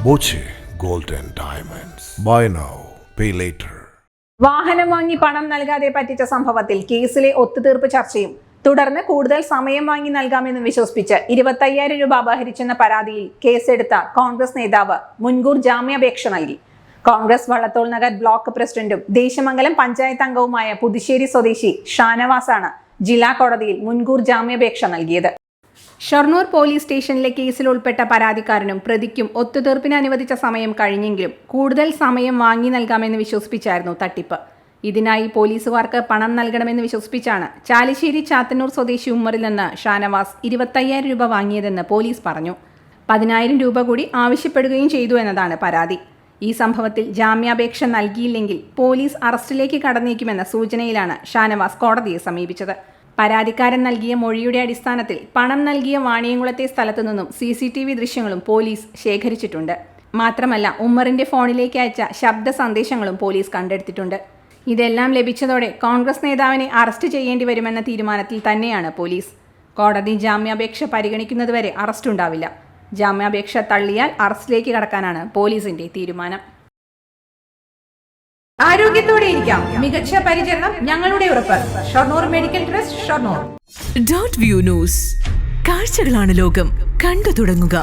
Boche gold and diamonds. Buy now pay later. വാഹനം വാങ്ങി പണം നൽകാതെ പറ്റിച്ച സംഭവത്തിൽ കേസിലെ ഒത്തുതീർപ്പ് ചർച്ചയും തുടർന്ന് കൂടുതൽ സമയം വാങ്ങി നൽകാമെന്ന് വിശ്വസിപ്പിച്ച് 25,000 രൂപ അപഹരിച്ചെന്ന പരാതിയിൽ കേസെടുത്ത കോൺഗ്രസ് നേതാവ് മുൻകൂർ ജാമ്യാപേക്ഷ നൽകി. കോൺഗ്രസ് വള്ളത്തോൾ നഗർ ബ്ലോക്ക് പ്രസിഡന്റും ദേശമംഗലം പഞ്ചായത്ത് അംഗവുമായ പുതുശ്ശേരി സ്വദേശി ഷാനവാസാണ് ജില്ലാ കോടതിയിൽ മുൻകൂർ ജാമ്യാപേക്ഷ നൽകിയത്. ഷൊർണൂർ പോലീസ് സ്റ്റേഷനിലെ കേസിൽ ഉൾപ്പെട്ട പരാതിക്കാരനും പ്രതിക്കും ഒത്തുതീർപ്പിന് അനുവദിച്ച സമയം കഴിഞ്ഞെങ്കിലും കൂടുതൽ സമയം വാങ്ങി നൽകാമെന്ന് വിശ്വസിപ്പിച്ചായിരുന്നു തട്ടിപ്പ്. ഇതിനായി പോലീസുകാർക്ക് പണം നൽകണമെന്ന് വിശ്വസിപ്പിച്ചാണ് ചാലിശ്ശേരി ചാത്തന്നൂർ സ്വദേശി ഉമ്മറിൽ നിന്ന് ഷാനവാസ് 25,000 രൂപ വാങ്ങിയതെന്ന് പോലീസ് പറഞ്ഞു. 10,000 രൂപ കൂടി ആവശ്യപ്പെടുകയും ചെയ്തു എന്നതാണ് പരാതി. ഈ സംഭവത്തിൽ ജാമ്യാപേക്ഷ നൽകിയില്ലെങ്കിൽ പോലീസ് അറസ്റ്റിലേക്ക് കടന്നേക്കുമെന്ന സൂചനയിലാണ് ഷാനവാസ് കോടതിയെ സമീപിച്ചത്. പരാതിക്കാരൻ നൽകിയ മൊഴിയുടെ അടിസ്ഥാനത്തിൽ പണം നൽകിയ വാണിയംകുളത്തെ സ്ഥലത്തു നിന്നും CCTV ദൃശ്യങ്ങളും പോലീസ് ശേഖരിച്ചിട്ടുണ്ട്. മാത്രമല്ല ഉമ്മറിന്റെ ഫോണിലേക്ക് അയച്ച ശബ്ദ സന്ദേശങ്ങളും പോലീസ് കണ്ടെടുത്തിട്ടുണ്ട്. ഇതെല്ലാം ലഭിച്ചതോടെ കോൺഗ്രസ് നേതാവിനെ അറസ്റ്റ് ചെയ്യേണ്ടി വരുമെന്ന തീരുമാനത്തിൽ തന്നെയാണ് പോലീസ്. കോടതി ജാമ്യാപേക്ഷ പരിഗണിക്കുന്നതുവരെ അറസ്റ്റ് ഉണ്ടാവില്ല. ജാമ്യാപേക്ഷ തള്ളിയാൽ അറസ്റ്റിലേക്ക് കടക്കാനാണ് പോലീസിന്റെ തീരുമാനം. ആരോഗ്യത്തോടെ ഇരിക്കാം, മികച്ച പരിചരണം ഞങ്ങളുടെ ഉറപ്പ്. Shoranur medical trust, Shoranur. Dot view news. കാഴ്ചകളാണ് ലോകം, കണ്ടു തുടങ്ങുക.